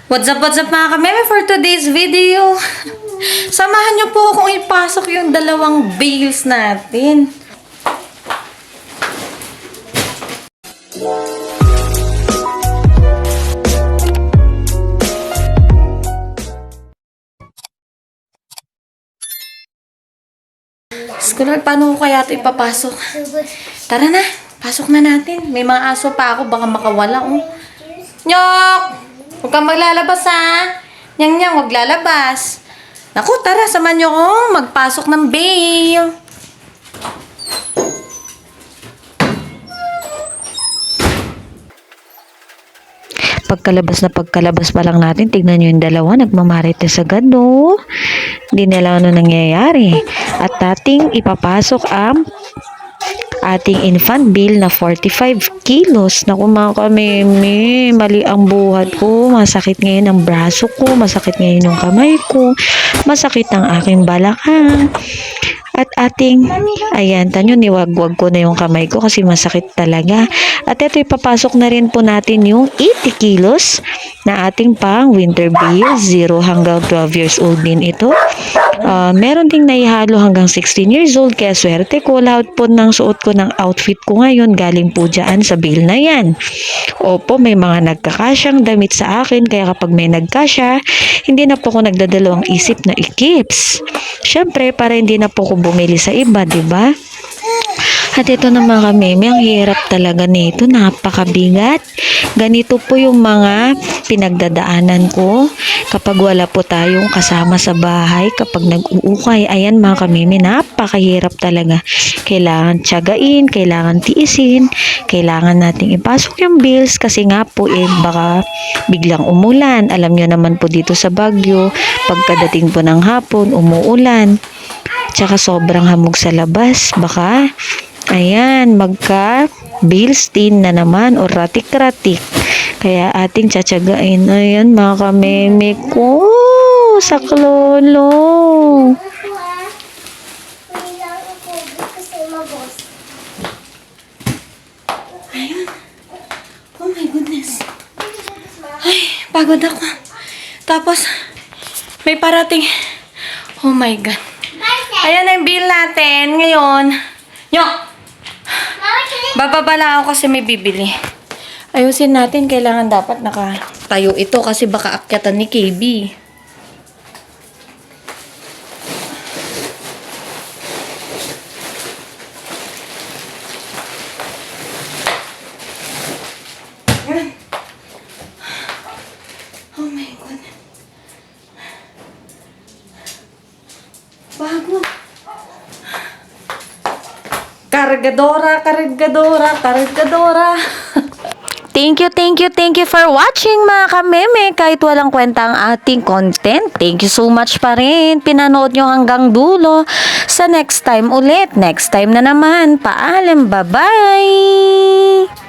What's up mga kameme for today's video. Samahan niyo po akong ipasok yung dalawang bales natin. Scholar, paano ko kaya ito ipapasok? Tara na, pasok na natin. May mga aso pa ako, baka makawala. Oh. Nyok! Huwag kang maglalabas ha. Nyang, huwag lalabas. Naku, tara, samahan niyo ko magpasok ng bale. Pagkalabas pa lang natin, tignan nyo yung dalawa, nagmamarites agad, no? Hindi nila ano nangyayari. At ating ipapasok ang ating infant bill na 45 kilos. Naku mga kameme, mali ang buhat ko. Masakit ngayon ang braso ko, masakit ngayon yung kamay ko, masakit ang aking balakang. At ating, ayan, tanyo, niwagwag ko na yung kamay ko kasi masakit talaga. At ito, ipapasok na rin po natin yung 80 kilos na ating pang winter bill. 0 hanggang 12 years old din ito. Meron ding naihalo hanggang 16 years old. Kaya swerte ko, lahat po ng suot ko ng outfit ko ngayon galing po dyan sa bill na yan. Opo, may mga nagkakasyang damit sa akin. Kaya kapag may nagkasya, hindi na po ako nagdadalawang isip na i-keeps. Syempre, para hindi na po ako bumili sa iba, di ba? At ito naman kameme, ang hirap talaga nito, napakabigat. Ganito po yung mga pinagdadaanan ko kapag wala po tayong kasama sa bahay, kapag nag-uukay. Ayan mga kameme, napakahirap talaga. Kailangan tiyagain, kailangan tiisin, kailangan nating ipasok yung bills kasi nga po baka biglang umulan. Alam nyo naman po dito sa Baguio, pagkadating po ng hapon, umuulan. Tsaka sobrang hamog sa labas, baka ayan, magka bills tin na naman o ratik-ratik. Kaya ating tsatsagain. Ayan, mga kameme ko. Saklolo. Ayun. Oh my goodness. Ay, pagod ako. Tapos, may parating. Oh my God. Ayan na yung bill natin ngayon. Nyok! Bababa lang ako kasi may bibili. Ayusin natin. Kailangan dapat nakatayo ito kasi baka akyatan ni KB. Ayan. Oh my God. Bago. Kargadora. Thank you for watching mga kameme. Kahit walang kwenta ang ating content, thank you so much pa rin. Pinanood nyo hanggang dulo. Sa next time ulit. Next time na naman. Paalam, bye-bye!